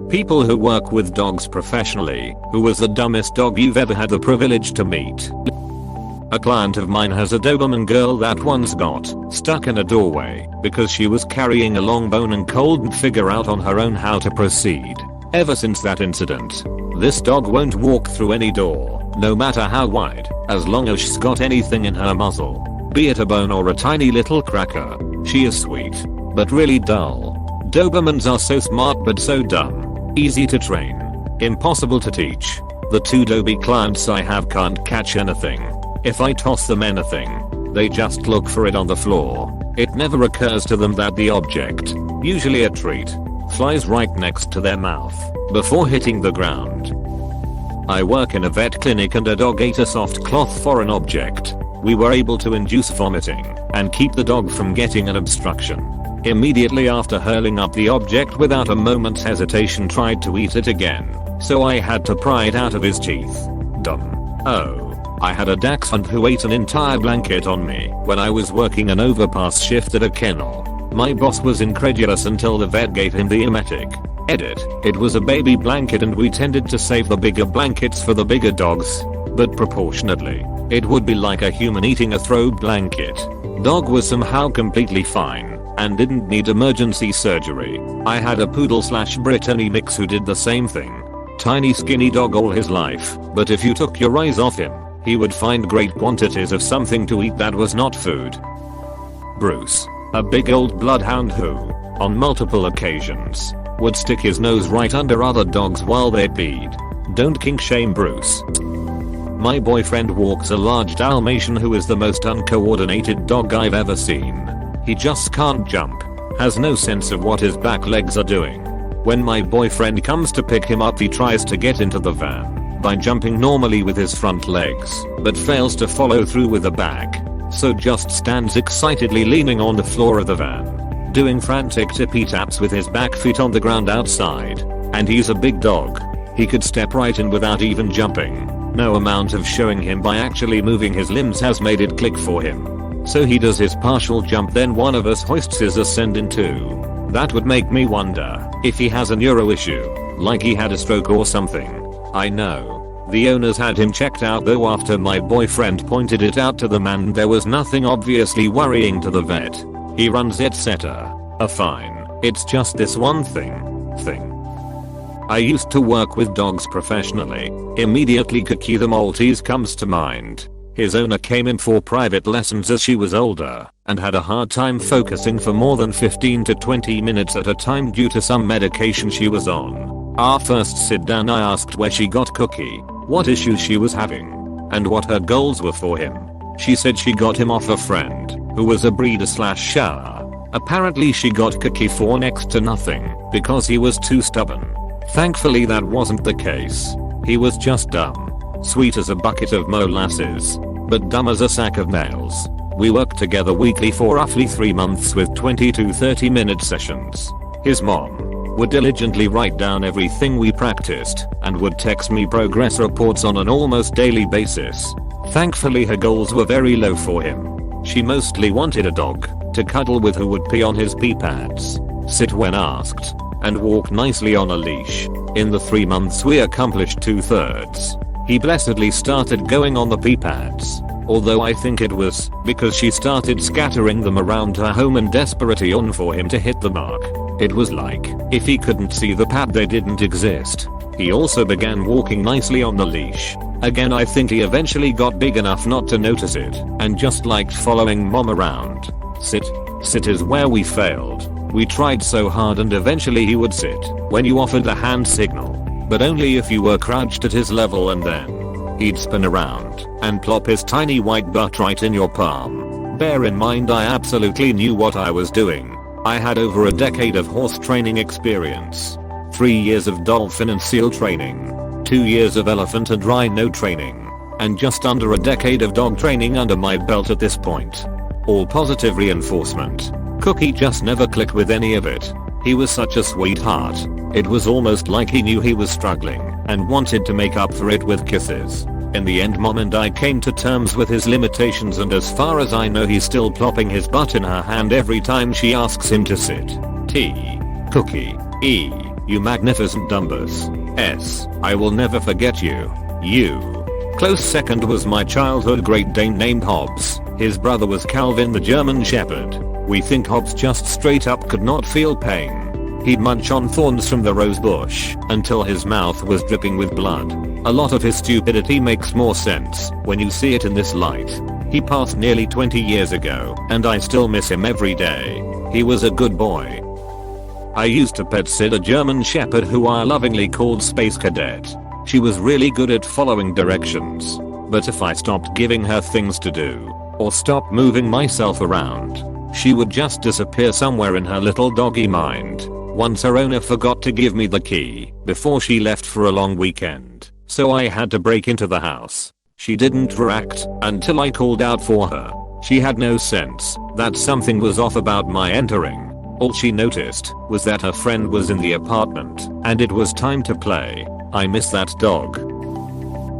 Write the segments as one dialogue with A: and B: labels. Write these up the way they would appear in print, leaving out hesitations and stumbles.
A: People who work with dogs professionally. Who was the dumbest dog you've ever had the privilege to meet? A client of mine has a Doberman girl that once got stuck in a doorway because she was carrying a long bone and couldn't figure out on her own how to proceed. Ever since that incident, this dog won't walk through any door, no matter how wide, as long as she's got anything in her muzzle. Be it a bone or a tiny little cracker. She is sweet, but really dull. Dobermans are so smart but so dumb. Easy to train. Impossible to teach. The 2 Dobie clients I have can't catch anything. If I toss them anything, they just look for it on the floor. It never occurs to them that the object, usually a treat, flies right next to their mouth before hitting the ground. I work in a vet clinic and a dog ate a soft cloth foreign object. We were able to induce vomiting and keep the dog from getting an obstruction. Immediately after hurling up the object without a moment's hesitation tried to eat it again, so I had to pry it out of his teeth. Dumb. Oh. I had a dachshund who ate an entire blanket on me when I was working an overpass shift at a kennel. My boss was incredulous until the vet gave him the emetic. Edit. It was a baby blanket and we tended to save the bigger blankets for the bigger dogs. But proportionately, it would be like a human eating a throw blanket. Dog was somehow completely fine and didn't need emergency surgery. I had a poodle/Brittany mix who did the same thing. Tiny skinny dog all his life, but if you took your eyes off him, he would find great quantities of something to eat that was not food. Bruce, a big old bloodhound who, on multiple occasions, would stick his nose right under other dogs while they peed. Don't kink shame Bruce. My boyfriend walks a large Dalmatian who is the most uncoordinated dog I've ever seen. He just can't jump, has no sense of what his back legs are doing. When my boyfriend comes to pick him up he tries to get into the van by jumping normally with his front legs, but fails to follow through with the back, so just stands excitedly leaning on the floor of the van, doing frantic tippy taps with his back feet on the ground outside. And he's a big dog. He could step right in without even jumping. No amount of showing him by actually moving his limbs has made it click for him. So he does his partial jump, then one of us hoists his ascendant too. That would make me wonder if he has a neuro issue, like he had a stroke or something. I know. The owners had him checked out though after my boyfriend pointed it out to the man. There was nothing obviously worrying to the vet. He runs etc. Fine. It's just this one thing. I used to work with dogs professionally. Immediately Cookie the Maltese comes to mind. His owner came in for private lessons as she was older and had a hard time focusing for more than 15 to 20 minutes at a time due to some medication she was on. Our first sit down I asked where she got Cookie, what issues she was having, and what her goals were for him. She said she got him off a friend, who was a breeder/shower. Apparently she got Cookie for next to nothing, because he was too stubborn. Thankfully that wasn't the case. He was just dumb. Sweet as a bucket of molasses, but dumb as a sack of nails. We worked together weekly for roughly 3 months with 20 to 30-minute sessions. His mom would diligently write down everything we practiced and would text me progress reports on an almost daily basis. Thankfully her goals were very low for him. She mostly wanted a dog to cuddle with who would pee on his pee pads, sit when asked, and walk nicely on a leash. In the 3 months we accomplished 2/3. He blessedly started going on the pee pads, although I think it was because she started scattering them around her home in desperation for him to hit the mark. It was like, if he couldn't see the pad they didn't exist. He also began walking nicely on the leash. Again I think he eventually got big enough not to notice it and just liked following mom around. Sit is where we failed. We tried so hard and eventually he would sit when you offered a hand signal, but only if you were crouched at his level, and then he'd spin around and plop his tiny white butt right in your palm. Bear in mind I absolutely knew what I was doing. I had over a decade of horse training experience, 3 years of dolphin and seal training, 2 years of elephant and rhino training, and just under a decade of dog training under my belt at this point. All positive reinforcement. Cookie just never clicked with any of it. He was such a sweetheart. It was almost like he knew he was struggling and wanted to make up for it with kisses. In the end mom and I came to terms with his limitations, and as far as I know he's still plopping his butt in her hand every time she asks him to sit. T. Cookie. E. You magnificent Dumbus. I will never forget you. You. Close second was my childhood Great Dane named Hobbs. His brother was Calvin the German Shepherd. We think Hobbs just straight up could not feel pain. He'd munch on thorns from the rose bush until his mouth was dripping with blood. A lot of his stupidity makes more sense when you see it in this light. He passed nearly 20 years ago and I still miss him every day. He was a good boy. I used to pet sit a German Shepherd who I lovingly called Space Cadet. She was really good at following directions, but if I stopped giving her things to do, or stopped moving myself around, she would just disappear somewhere in her little doggy mind. Once her owner forgot to give me the key before she left for a long weekend, so I had to break into the house. She didn't react until I called out for her. She had no sense that something was off about my entering. All she noticed was that her friend was in the apartment and it was time to play. I miss that dog.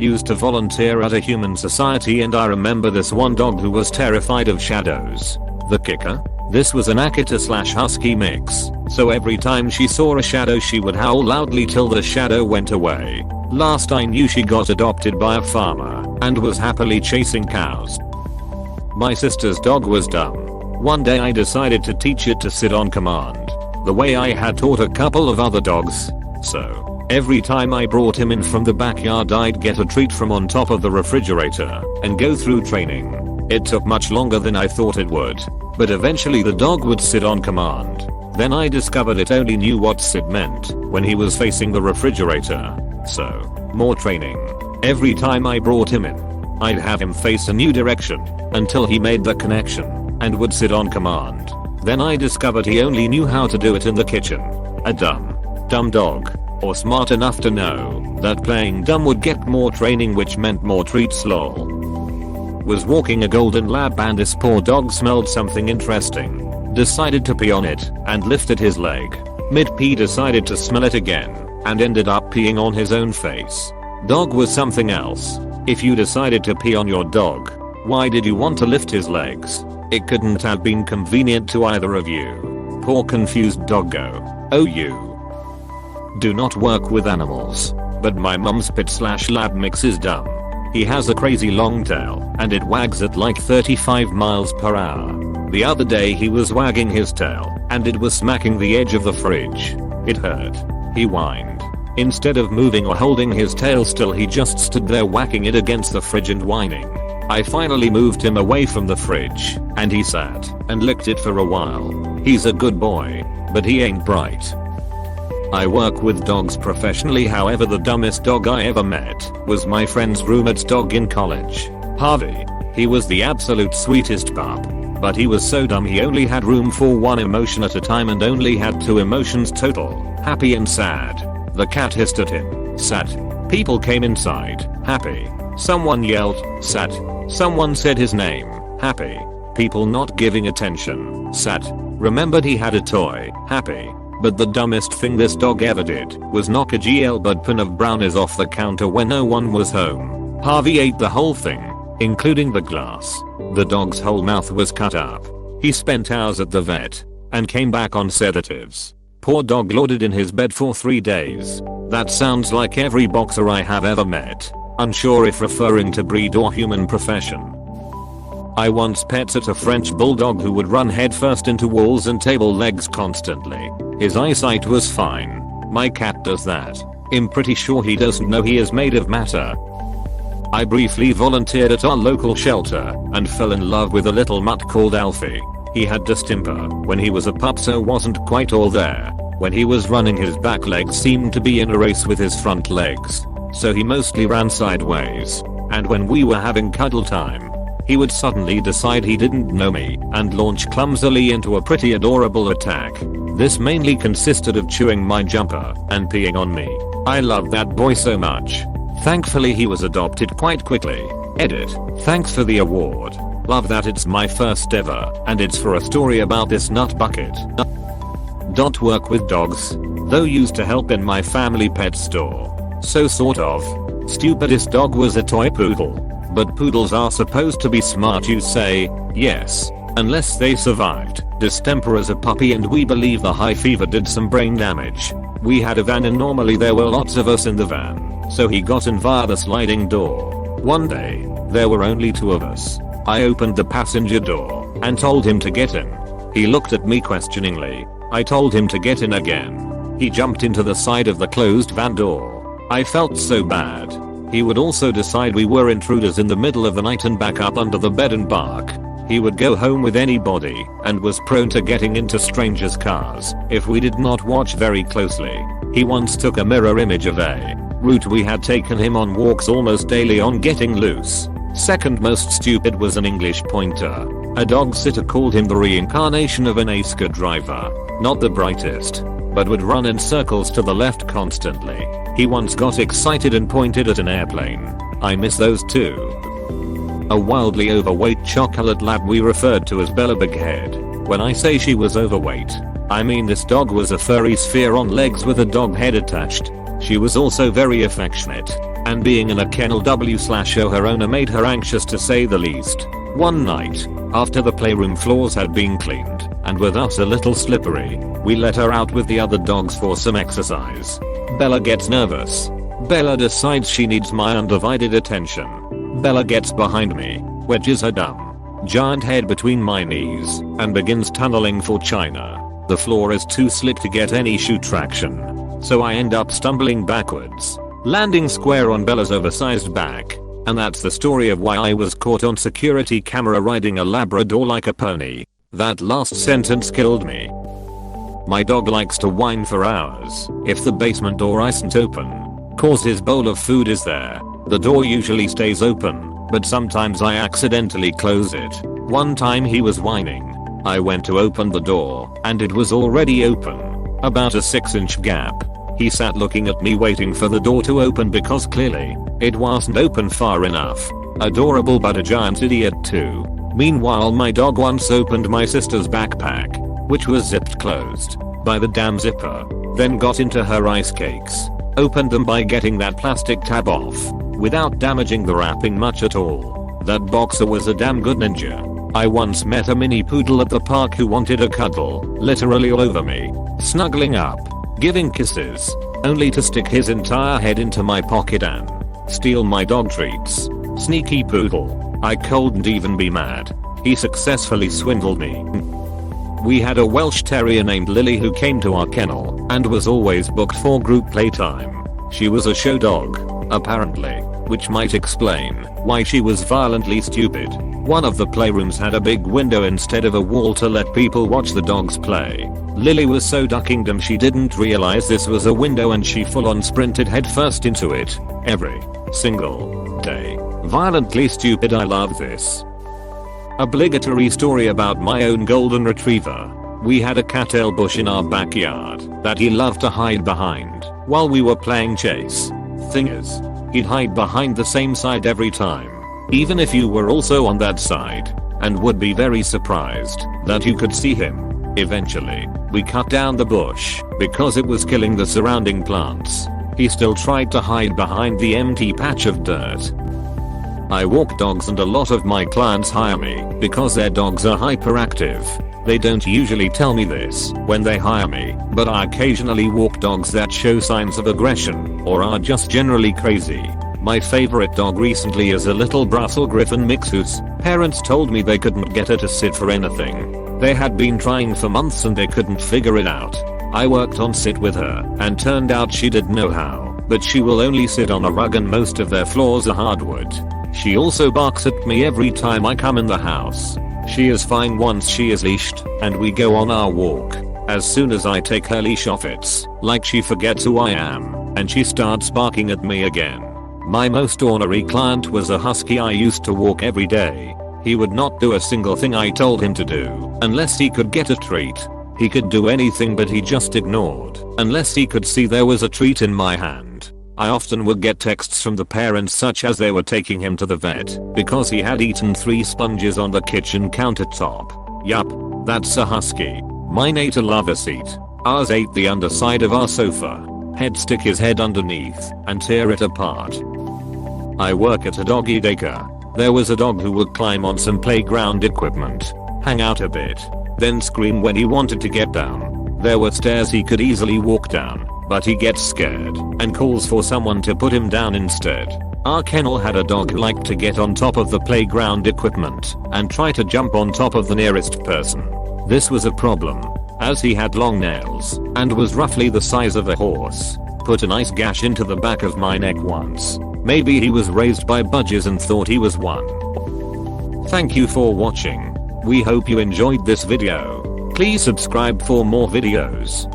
A: Used to volunteer at a human society and I remember this one dog who was terrified of shadows. The kicker? This was an Akita/Husky mix, so every time she saw a shadow she would howl loudly till the shadow went away. Last I knew she got adopted by a farmer and was happily chasing cows. My sister's dog was dumb. One day I decided to teach it to sit on command, the way I had taught a couple of other dogs. So every time I brought him in from the backyard I'd get a treat from on top of the refrigerator and go through training. It took much longer than I thought it would, but eventually the dog would sit on command. Then I discovered it only knew what sit meant when he was facing the refrigerator. So, more training. Every time I brought him in, I'd have him face a new direction until he made the connection and would sit on command. Then I discovered he only knew how to do it in the kitchen. A dumb dog. Or smart enough to know that playing dumb would get more training, which meant more treats. Lol. Was walking a golden lab and this poor dog smelled something interesting. Decided to pee on it and lifted his leg. Mid-pee decided to smell it again and ended up peeing on his own face. Dog was something else. If you decided to pee on your dog, why did you want to lift his legs? It couldn't have been convenient to either of you. Poor confused doggo. Oh, you. Do not work with animals, but my mum's pit/lab mix is dumb. He has a crazy long tail and it wags at like 35 miles per hour. The other day he was wagging his tail and it was smacking the edge of the fridge. It hurt. He whined. Instead of moving or holding his tail still, he just stood there whacking it against the fridge and whining. I finally moved him away from the fridge and he sat and licked it for a while. He's a good boy, but he ain't bright. I work with dogs professionally, however the dumbest dog I ever met was my friend's roommate's dog in college. Harvey. He was the absolute sweetest pup, but he was so dumb he only had room for one emotion at a time and only had two emotions total, happy and sad. The cat hissed at him, sat. People came inside, happy. Someone yelled, sat. Someone said his name, happy. People not giving attention, sat. Remembered he had a toy, happy. But the dumbest thing this dog ever did was knock a GL bud pen of brownies off the counter when no one was home. Harvey ate the whole thing, including the glass. The dog's whole mouth was cut up. He spent hours at the vet and came back on sedatives. Poor dog lorded in his bed for 3 days. That sounds like every boxer I have ever met. Unsure if referring to breed or human profession. I once pet sat a French bulldog who would run headfirst into walls and table legs constantly. His eyesight was fine. My cat does that. I'm pretty sure he doesn't know he is made of matter. I briefly volunteered at our local shelter and fell in love with a little mutt called Alfie. He had distemper when he was a pup, so wasn't quite all there. When he was running, his back legs seemed to be in a race with his front legs, so he mostly ran sideways. And when we were having cuddle time, he would suddenly decide he didn't know me and launch clumsily into a pretty adorable attack. This mainly consisted of chewing my jumper and peeing on me. I loved that boy so much. Thankfully he was adopted quite quickly. Edit. Thanks for the award. Love that it's my first ever and it's for a story about this nut bucket. Work with dogs, though used to help in my family pet store. So sort of. Stupidest dog was a toy poodle. But poodles are supposed to be smart, you say. Yes. unless they survived distemper as a puppy, and we believe the high fever did some brain damage. We had a van and normally there were lots of us in the van, so he got in via the sliding door. One day, there were only 2 of us. I opened the passenger door and told him to get in. He looked at me questioningly. I told him to get in again. He jumped into the side of the closed van door. I felt so bad. He would also decide we were intruders in the middle of the night and back up under the bed and bark. He would go home with anybody and was prone to getting into strangers' cars if we did not watch very closely. He once took a mirror image of a route we had taken him on walks almost daily on getting loose. Second most stupid was an English pointer. A dog sitter called him the reincarnation of an Askreddit driver. Not the brightest, but would run in circles to the left constantly. He once got excited and pointed at an airplane. I miss those too. A wildly overweight chocolate lab we referred to as Bella Bighead. When I say she was overweight, I mean this dog was a furry sphere on legs with a dog head attached. She was also very affectionate, and being in a kennel /o her owner made her anxious to say the least. One night, after the playroom floors had been cleaned, and with us a little slippery, we let her out with the other dogs for some exercise. Bella gets nervous. Bella decides she needs my undivided attention. Bella gets behind me, wedges her dumb giant head between my knees, and begins tunneling for China. The floor is too slick to get any shoe traction, so I end up stumbling backwards, landing square on Bella's oversized back. And that's the story of why I was caught on security camera riding a Labrador like a pony. That last sentence killed me. My dog likes to whine for hours if the basement door isn't open, cause his bowl of food is there. The door usually stays open, but sometimes I accidentally close it. One time he was whining. I went to open the door, and it was already open. About a 6-inch gap. He sat looking at me waiting for the door to open because clearly, it wasn't open far enough. Adorable but a giant idiot too. Meanwhile my dog once opened my sister's backpack, which was zipped closed by the damn zipper, then got into her ice cakes. Opened them by getting that plastic tab off, without damaging the wrapping much at all. That boxer was a damn good ninja. I once met a mini poodle at the park who wanted a cuddle, literally all over me, snuggling up, giving kisses, only to stick his entire head into my pocket and steal my dog treats. Sneaky poodle. I couldn't even be mad. He successfully swindled me. We had a Welsh terrier named Lily who came to our kennel and was always booked for group playtime. She was a show dog, apparently, which might explain why she was violently stupid. One of the playrooms had a big window instead of a wall to let people watch the dogs play. Lily was so ducking them she didn't realize this was a window and she full on sprinted headfirst into it, every single day. Violently stupid. I love this. Obligatory story about my own golden retriever. We had a cattail bush in our backyard that he loved to hide behind while we were playing chase. Thing is, he'd hide behind the same side every time, even if you were also on that side, and would be very surprised that you could see him. Eventually, we cut down the bush because it was killing the surrounding plants. He still tried to hide behind the empty patch of dirt. I walk dogs and a lot of my clients hire me because their dogs are hyperactive. They don't usually tell me this when they hire me, but I occasionally walk dogs that show signs of aggression or are just generally crazy. My favorite dog recently is a little Brussels Griffon mix whose parents told me they couldn't get her to sit for anything. They had been trying for months and they couldn't figure it out. I worked on sit with her and turned out she did know how, but she will only sit on a rug and most of their floors are hardwood. She also barks at me every time I come in the house. She is fine once she is leashed and we go on our walk. As soon as I take her leash off, it's like she forgets who I am and she starts barking at me again. My most ornery client was a husky I used to walk every day. He would not do a single thing I told him to do unless he could get a treat. He could do anything but he just ignored unless he could see there was a treat in my hand. I often would get texts from the parents such as they were taking him to the vet because he had eaten 3 sponges on the kitchen countertop. Yup, that's a husky. Mine ate a lava seat. Ours ate the underside of our sofa. He'd stick his head underneath and tear it apart. I work at a doggy daycare. There was a dog who would climb on some playground equipment. hang out a bit, then scream when he wanted to get down. There were stairs he could easily walk down, but he gets scared and calls for someone to put him down instead. Our kennel had a dog who liked to get on top of the playground equipment and try to jump on top of the nearest person. This was a problem, as he had long nails and was roughly the size of a horse. Put a nice gash into the back of my neck once. Maybe he was raised by budgies and thought he was one. Thank you for watching. We hope you enjoyed this video. Please subscribe for more videos.